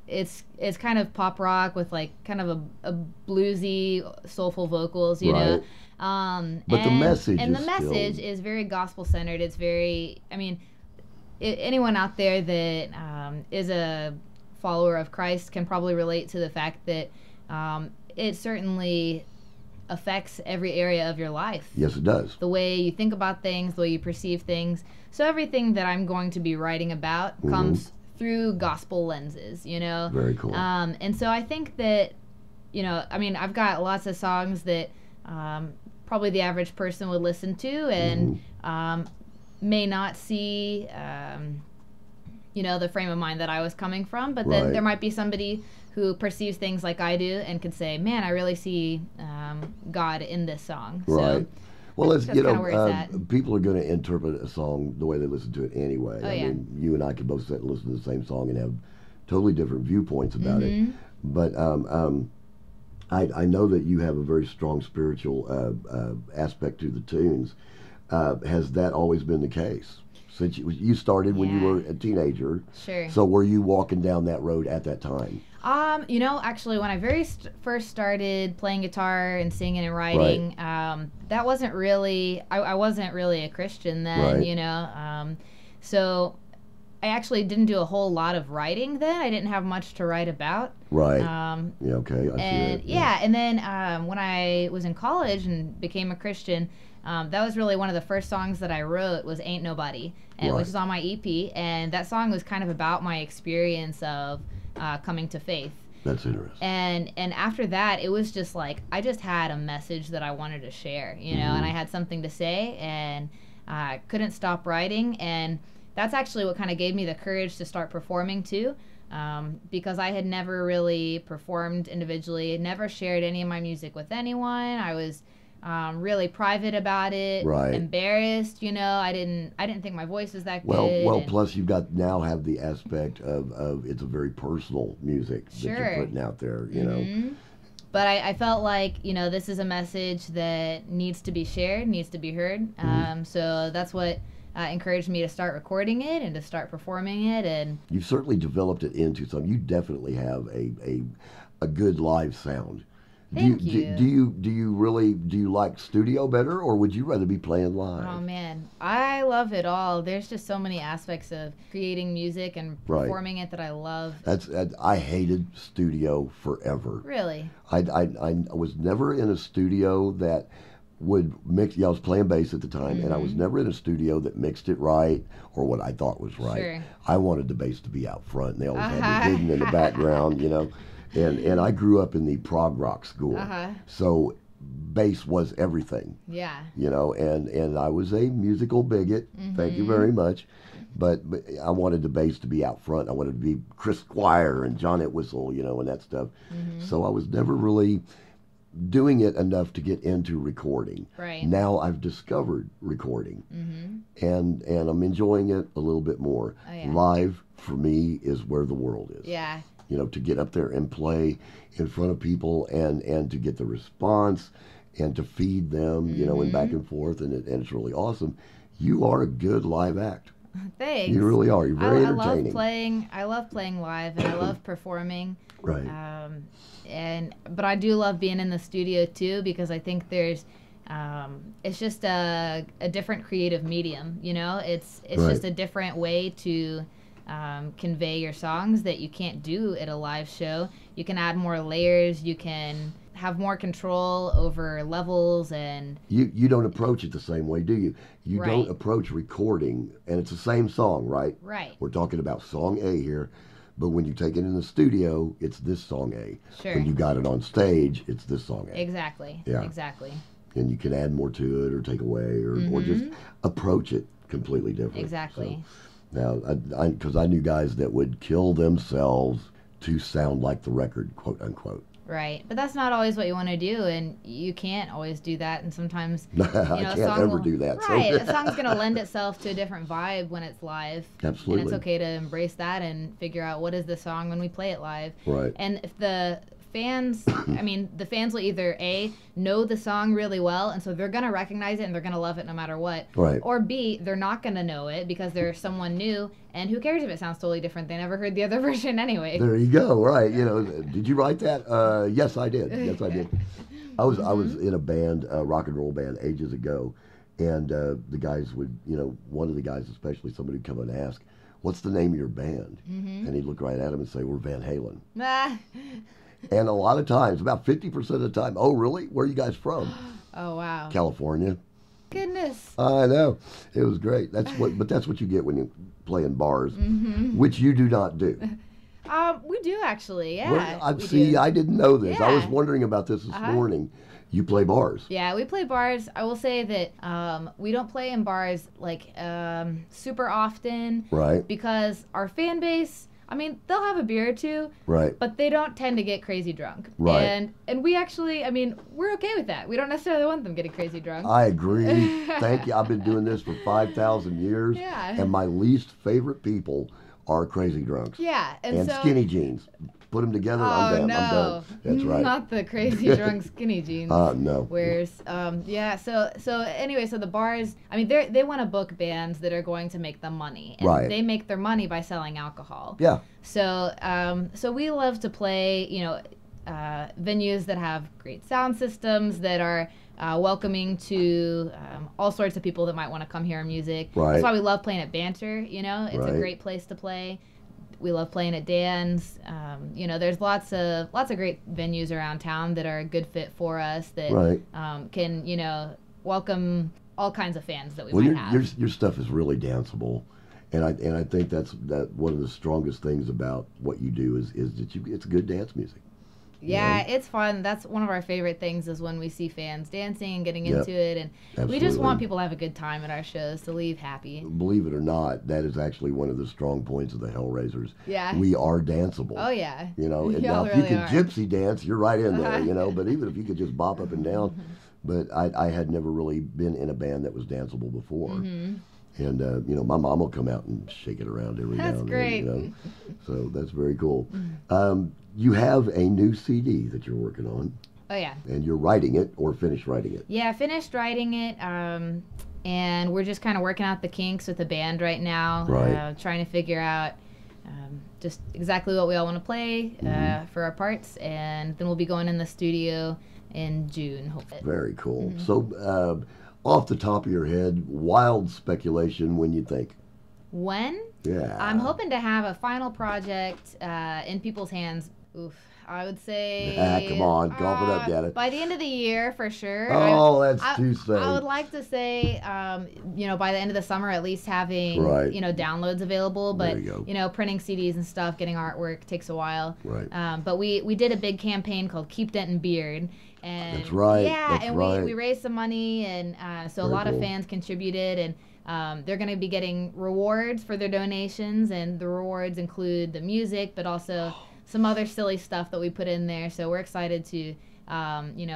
It's kind of pop rock with like kind of a bluesy, soulful vocals, you know. Right. But the message and is the message still- is very gospel centered. It's very, I mean, anyone out there that is a follower of Christ can probably relate to the fact that it certainly affects every area of your life. Yes, it does. The way you think about things, the way you perceive things. So everything that I'm going to be writing about comes through gospel lenses, you know. Very cool. And so I think that, you know, I mean, I've got lots of songs that probably the average person would listen to and may not see, you know, the frame of mind that I was coming from. But then Right. there might be somebody who perceives things like I do and could say, man, I really see God in this song. Right. So Well, it's, that's you kinda where it's know, at. people are going to interpret a song the way they listen to it anyway. Oh, I yeah. mean, you and I could both sit and listen to the same song and have totally different viewpoints about Mm-hmm. it. But I know that you have a very strong spiritual aspect to the tunes. Has that always been the case? Since you started when you Yeah. were a teenager. Sure. So were you walking down that road at that time? You know, actually, when I first started playing guitar and singing and writing, that wasn't really, I wasn't really a Christian then, Right. you know. So I actually didn't do a whole lot of writing then. I didn't have much to write about. Right. Um, Yeah, okay. I see and that. yeah, and then when I was in college and became a Christian, that was really one of the first songs that I wrote was "Ain't Nobody," and Right. which is on my EP. And that song was kind of about my experience of coming to faith. That's interesting. And after that, it was just like I just had a message that I wanted to share, you know, and I had something to say, and I couldn't stop writing, and that's actually what kind of gave me the courage to start performing too. Because I had never really performed individually, never shared any of my music with anyone. I was really private about it, Right. embarrassed. You know, I didn't think my voice was that Well, good. well. and- Plus, you've got now have the aspect of it's a very personal music that you're Sure. putting out there. You know, Mhm. But I felt like, you know, this is a message that needs to be shared, needs to be heard. So that's what encouraged me to start recording it and to start performing it. And you've certainly developed it into something. You definitely have a good live sound. Thank do you. Do you like studio better, or would you rather be playing live? oh man, I love it all. There's just so many aspects of creating music and Right. performing it that I love. I hated studio forever. Really? I was never in a studio that would mix. Yeah, I was playing bass at the time, and I was never in a studio that mixed it right or what I thought was right. Sure. I wanted the bass to be out front, and they always had me hidden in the background, you know. And I grew up in the prog rock school, so bass was everything, Yeah. you know. And I was a musical bigot. Thank you very much. But I wanted the bass to be out front. I wanted to be Chris Squire and John Entwistle, you know, and that stuff. So I was never really doing it enough to get into recording. Right. Now I've discovered recording, Mm-hmm. and I'm enjoying it a little bit more. Oh, yeah. Live for me is where the world is. Yeah. You know, to get up there and play in front of people and to get the response and to feed them, you know, and back and forth, and it's really awesome. You are a good live act. Thanks. You really are. You're very I entertaining. I love playing live, and I love performing. Right. But I do love being in the studio too, because I think there's it's just a different creative medium, you know. It's Right. just a different way to convey your songs that you can't do at a live show. You can add more layers, you can have more control over levels, and You don't approach it the same way, do you? You Right. don't approach recording, and it's the same song, right? right. We're talking about song A here, but when you take it in the studio, it's this song A. Sure. When you got it on stage, it's this song A. Exactly. Yeah. Exactly. And you can add more to it or take away or just approach it completely different. Exactly. So, now, because I knew guys that would kill themselves to sound like the record, quote unquote. Right, but that's not always what you want to do, and you can't always do that. And sometimes, you know, I a can't song ever will- do that. so- Right, a song's gonna lend itself to a different vibe when it's live. Absolutely. And it's okay to embrace that and figure out what is the song when we play it live. Right. And if the fans, the fans will either A, know the song really well, and so they're gonna recognize it and they're gonna love it no matter what. Right. Or B, they're not gonna know it because they're someone new, and who cares if it sounds totally different? They never heard the other version anyway. There you go. Right. You know, did you write that? Yes, I did. Yes, I did. I was in a band, a rock and roll band, ages ago, and the guys would, you know, one of the guys especially, somebody would come and ask, "What's the name of your band?" And he'd look right at him and say, "We're Van Halen." Ah. And a lot of times, about 50% of the time, "Oh, really? Where are you guys from?" Oh, wow. California. Goodness. I know. It was great. That's what you get when you play in bars, which you do not do. We do actually, yeah. Well, we see, do. I didn't know this. I was Yeah. wondering about this morning. You play bars. Yeah, we play bars. I will say that we don't play in bars like super often, Right. because our fan base, I mean, they'll have a beer or two, Right. but they don't tend to get crazy drunk. Right. And we actually, I mean, we're okay with that. We don't necessarily want them getting crazy drunk. I agree. Thank you. I've been doing this for 5,000 years. Yeah. And my least favorite people are crazy drunks. Yeah, and so skinny jeans. Put them together, Oh I'm done. no, I'm done. That's right. Not the crazy drunk skinny jeans. No. Wears, yeah. So anyway, so the bars, I mean, they want to book bands that are going to make them money, and Right. they make their money by selling alcohol. Yeah. So so we love to play, you know, venues that have great sound systems that are welcoming to all sorts of people that might want to come hear our music. Right. That's why we love playing at Banter. You know, it's Right. a great place to play. We love playing at Dan's. You know, there's lots of great venues around town that are a good fit for us that Right. can, you know, welcome all kinds of fans that we Well, might have. your stuff is really danceable, and I think that's one of the strongest things about what you do is that it's good dance music. Yeah, it's fun. That's one of our favorite things is when we see fans dancing and getting Yep. into it, and we Absolutely. just want people to have a good time at our shows, to leave happy. Believe it or not, that is actually one of the strong points of the Hellraisers. Yeah. We are danceable. Oh yeah. You know, and Y'all now if you really can are. gypsy dance, you're right in there, Uh-huh. you know, but even if you could just bop up and down. But I had never really been in a band that was danceable before. Mm-hmm. And, you know, my mom will come out and shake it around every That's now and great. then, you know. So that's very cool. You have a new CD that you're working on, Oh yeah. and you're writing it or finished writing it. Yeah, I finished writing it, and we're just kind of working out the kinks with the band right now. Right. Trying to figure out just exactly what we all want to play for our parts, and then we'll be going in the studio in June, hopefully. Very cool. Mm-hmm. So, off the top of your head, wild speculation when you think. When? Yeah. I'm hoping to have a final project in people's hands. Oof. I would say. Come on, cough it up, Janet. By the end of the year, for sure. Oh, that's I- too soon. I would like to say, you know, by the end of the summer, at least having, Right. you know, downloads available. But, There you go. know, printing CDs and stuff, getting artwork takes a while. Right. But we did a big campaign called Keep Denton Beard. And That's right, Yeah, that's and right. we raised some money, and so a Very lot of cool. fans contributed, and they're going to be getting rewards for their donations, and the rewards include the music, but also some other silly stuff that we put in there. So we're excited to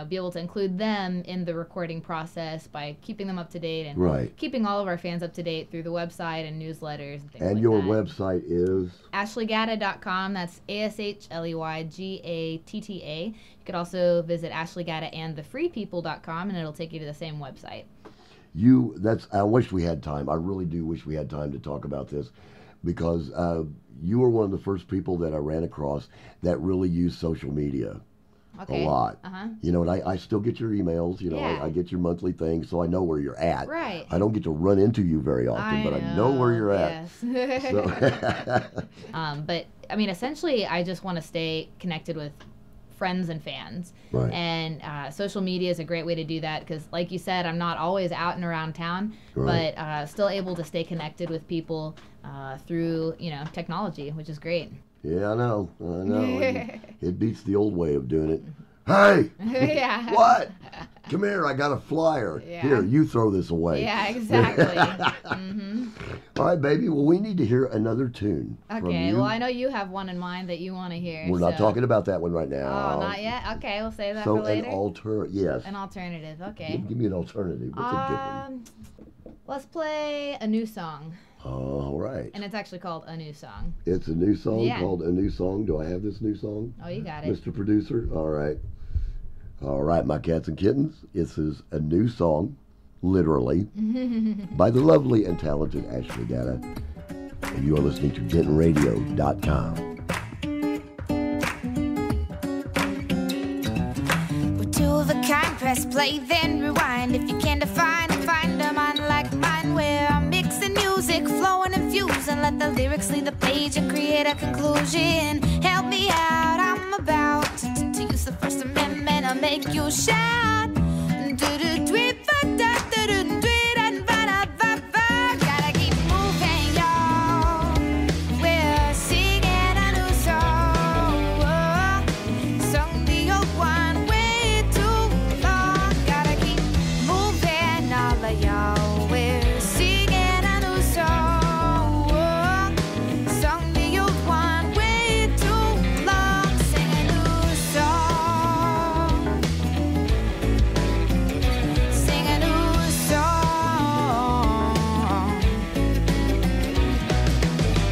be able to include them in the recording process by keeping them up to date and Right. keeping all of our fans up to date through the website and newsletters and things And like your that. website is? AshleyGatta.com. That's AshleyGatta. You could also visit AshleyGatta and thefreepeople.com, and it'll take you to the same website. I wish we had time. I really do wish we had time to talk about this, because you were one of the first people that I ran across that really used social media Okay. a lot. Uh-huh. And I still get your emails. Yeah. I get your monthly things, so I know where you're at. Right. I don't get to run into you very often, but I know where you're at. Yes. So But I mean, essentially, I just want to stay connected with friends and fans. Right. And social media is a great way to do that because, like you said, I'm not always out and around town, Right. but still able to stay connected with people through technology, which is great. Yeah, I know. It beats the old way of doing it. Hey! Yeah. What? Come here, I got a flyer. Yeah. Here, you throw this away. Yeah, exactly. Mm-hmm. All right, baby. Well, we need to hear another tune from Okay, you. well, I know you have one in mind that you want to hear. We're not so- talking about that one right now. Oh, not yet? Okay, we'll save that So for later. yes. An alternative, okay. Give me an alternative. What's a different? Let's play a new song, All right. and it's actually called A New Song. It's a new song Yeah. called A New Song. Do I have this new song? Oh, you got it. Mr. Producer? All right. All right, my cats and kittens. This is a new song, literally, by the lovely and talented Ashley Gatta. And you are listening to DentonRadio.com. We're two of a kind, press play, then rewind. If you can't define it, find a mind like mine, where I'm mixing music, flowing and fusing. Let the lyrics lead the page and create a conclusion. Help me out, I'm about to use the First Amendment. I'll make you shout. Gotta keep moving, y'all. We're singing a new song. Sung the old one way too long. Gotta keep moving, all of y'all. We're singing a new song. Sung the old one way too long. Sing a new song. Sing a new song.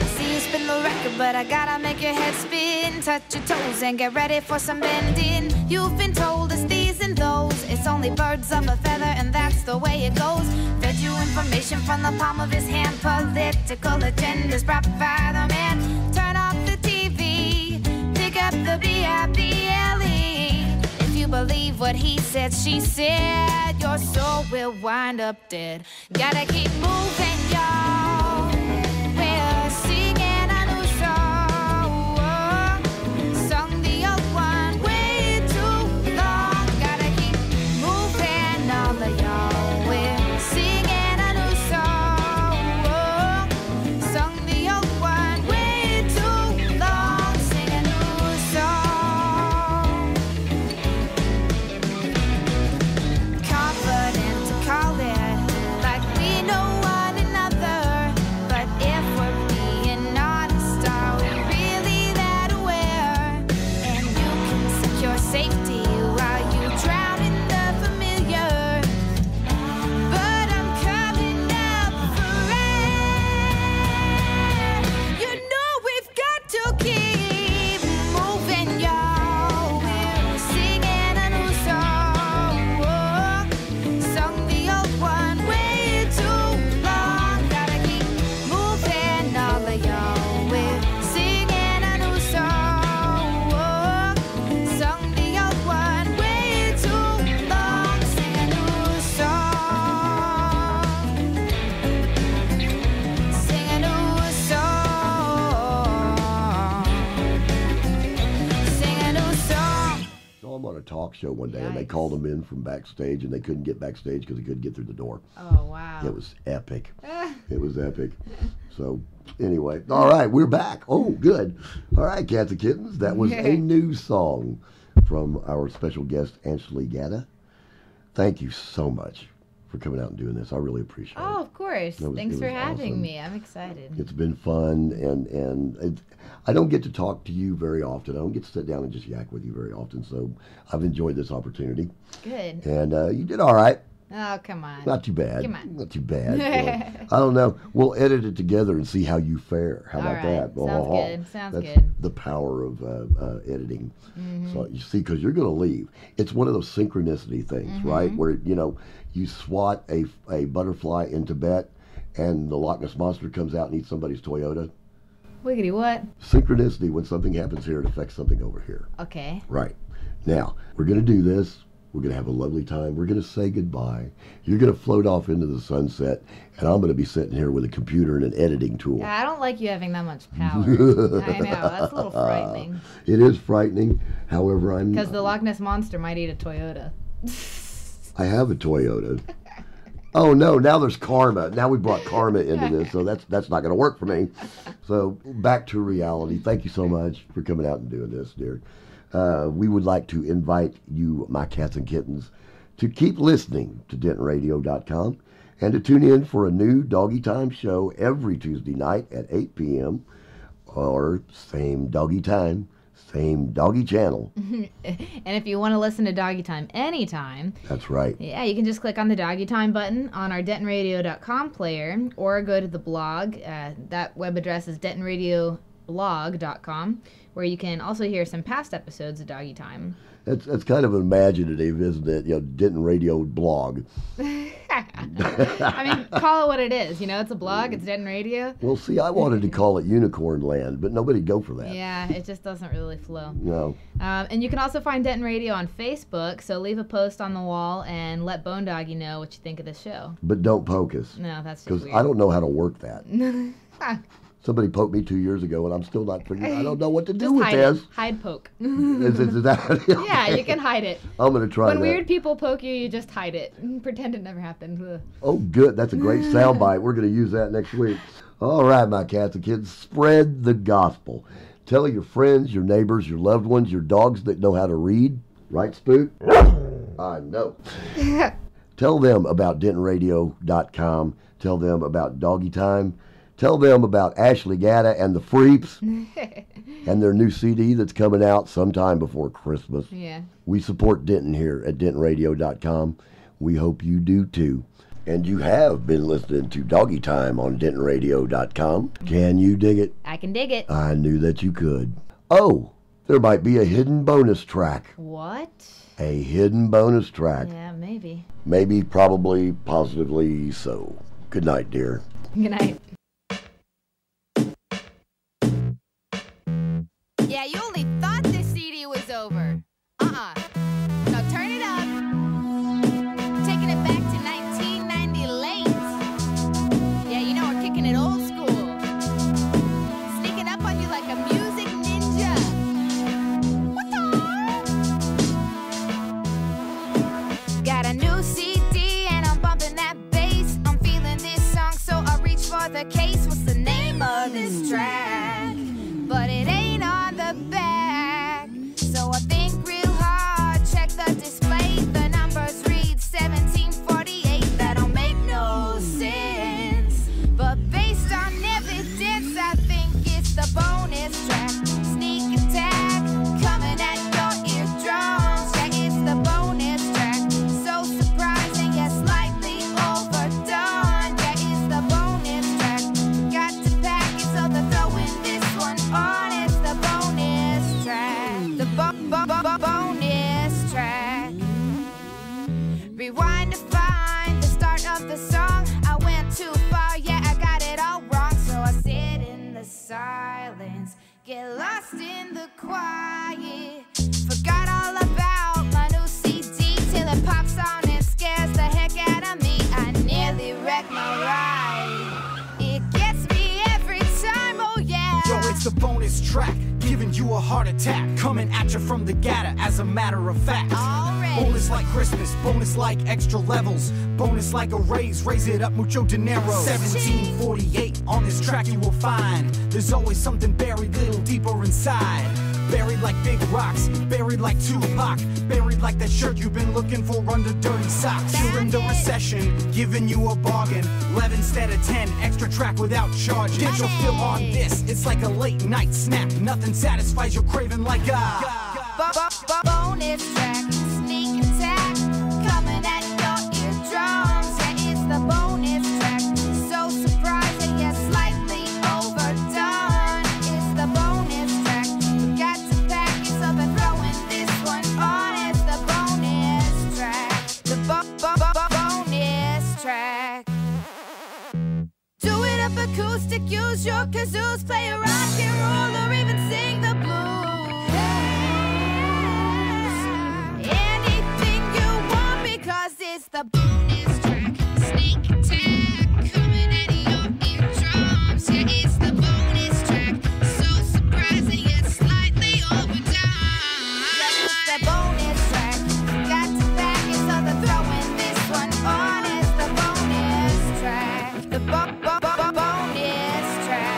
I see you spin the record, but I gotta make your head spin. Touch your toes and get ready for some bending. You've been told it's these and those. It's only birds of a feather, and that's the way it goes. Fed you information from the palm of his hand. Political agendas brought by the man. Turn off the TV. Pick up the BIBLE. If you believe what he said, she said, your soul will wind up dead. Gotta keep moving, y'all. We're singing a new song. Sung the old one way too long. Gotta keep moving, all of y'all. We're singing a new song. Sung the old one way too long. Sing a new song. Confident to call it like we know one another. But if we're being honest, are we really that aware? And you can secure safety while you drown in the familiar. But I'm coming up for air. You know we've got to keep moving, y'all. We're singing a new song. Sung the old one way too long. Gotta keep moving, all of y'all. We're singing a new song. Sung the old one way too long. Sing a new song. Sing a new song. Sing a new song. So I'm on a talk show one day, and they Yikes. called them in from backstage, and they couldn't get backstage because they couldn't get through the door. Oh, wow. It was epic. It was epic. So, anyway, all right, we're back. Oh, good. All right, cats and kittens, that was a new song from our special guest, Ashley Gatta. Thank you so much for coming out and doing this. I really appreciate it. Oh, of course. Thanks for having awesome. me. I'm excited. It's been fun, and I don't get to talk to you very often. I don't get to sit down and just yak with you very often, so I've enjoyed this opportunity. Good. And you did all right. Oh, come on. Not too bad. Come on. Not too bad. I don't know. We'll edit it together and see how you fare. How about that? Sounds good. Sounds That's good. the power of editing. So you see, because you're going to leave. It's one of those synchronicity things, right? Where, you swat a butterfly in Tibet and the Loch Ness Monster comes out and eats somebody's Toyota. Wiggity what? Synchronicity, when something happens here, it affects something over here. Okay. Right. Now, we're going to do this. We're going to have a lovely time. We're going to say goodbye. You're going to float off into the sunset, and I'm going to be sitting here with a computer and an editing tool. Yeah, I don't like you having that much power. I know. That's a little frightening. It is frightening. However, Because the Loch Ness Monster might eat a Toyota. I have a Toyota. Oh, no, now there's karma. Now we brought karma into this, so that's not going to work for me. So back to reality. Thank you so much for coming out and doing this, dear. We would like to invite you, my cats and kittens, to keep listening to DentonRadio.com and to tune in for a new Doggy Time show every Tuesday night at 8 p.m. or same Doggy Time, same Doggy channel. And if you want to listen to Doggy Time anytime, that's right. Yeah, you can just click on the Doggy Time button on our DentonRadio.com player or go to the blog. That web address is DentonRadioblog.com, where you can also hear some past episodes of Doggy Time. It's kind of imaginative, isn't it? Denton Radio blog. I mean, call it what it is. It's a blog. It's Denton Radio. Well, see, I wanted to call it Unicorn Land, but nobody'd go for that. Yeah, it just doesn't really flow. No. And you can also find Denton Radio on Facebook, so leave a post on the wall and let Bone Doggie know what you think of the show. But don't poke us. No, that's just because weird. I don't know how to work that. Somebody poked me 2 years ago, and I'm still not figuring. I don't know what to do with this. Hide poke. Is that? Yeah, you can hide it. I'm gonna try that. When weird people poke you, you just hide it. Pretend it never happened. Ugh. Oh, good. That's a great soundbite. We're gonna use that next week. All right, my cats and kids, spread the gospel. Tell your friends, your neighbors, your loved ones, your dogs that know how to read. Right, Spook? I know. Tell them about DentonRadio.com. Tell them about Doggy Time. Tell them about Ashley Gatta and the Freeps and their new CD that's coming out sometime before Christmas. Yeah. We support Denton here at DentonRadio.com. We hope you do too. And you have been listening to Doggy Time on DentonRadio.com. Can you dig it? I can dig it. I knew that you could. Oh, there might be a hidden bonus track. What? A hidden bonus track. Yeah, maybe. Maybe, probably, positively so. Good night, dear. Good night. Yeah, you only thought this CD was over. Now turn it up. Taking it back to 1990 late. Yeah, we're kicking it old school. Sneaking up on you like a music ninja. What the? Got a new CD and I'm bumping that bass. I'm feeling this song, so I reach for the case. What's the name of this track? But it ain't on the back. So I think real hard, check the display. The numbers read 1748. That don't make no sense. But based on evidence, I think it's the bonus track. Sneak attack, coming at your eardrums. Yeah, it's the bonus track. So surprising, yet slightly overdone. Yeah, it's the bonus track. Got to pack it, so they're throwing this one on. It's the bonus track. The bonus track. Rewind to find the start of the song. I went too far, yeah, I got it all wrong. So I sit in the silence, get lost in the quiet. Forgot all about my new CD till it pops on and scares the heck out of me. I nearly wrecked my ride. It gets me every time, oh yeah. Yo, it's the bonus track, giving you a heart attack, coming at you from the gutter, as a matter of fact. Already. Bonus like Christmas, bonus like extra levels, bonus like a raise it up mucho dinero. 1748, on this track you will find there's always something buried little deeper inside. Buried like big rocks, buried like Tupac, buried like that shirt you've been looking for under dirty socks. During the recession, giving you a bargain, 11 instead of 10, extra track without charging. Digital feel on this, it's like a late night snack. Nothing satisfies your craving like bonus track, sneak attack, coming at your eardrums. Yeah, it's the bonus track, so surprising yet slightly overdone. It's the bonus track, got to pack it, so they're throwing this one on. It's the bonus track, the bonus track. Do it up acoustic, use your kazoos, play a rock and roll or even sing the blues. Anything you want because it's the bonus track. Sneak attack, coming at your eardrums. Yeah, it's the bonus track, so surprising yet slightly overdone. Yeah, it's the bonus track, got to pack it, so they're throwing this one on. It's the bonus track, the bonus track.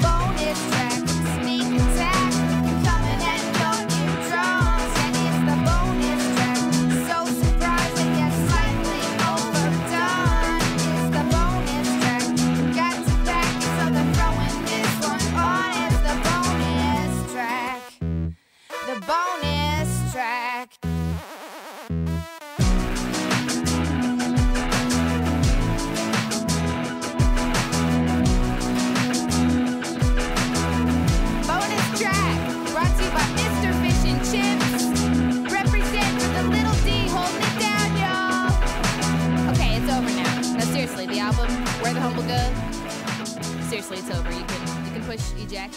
Bonus track, sneak attack, coming at your eardrums. And it's the bonus track, so surprising yet slightly overdone. It's the bonus track, got to pack it, so they're throwing this one on. It's the bonus track, the bonus track. Bonus track, brought to you by Mr. Fish and Chips. Represent for the little D, holding it down, y'all. Okay, it's over now. No, seriously, the album, Where the Humble Go. Seriously, it's over. You can push eject.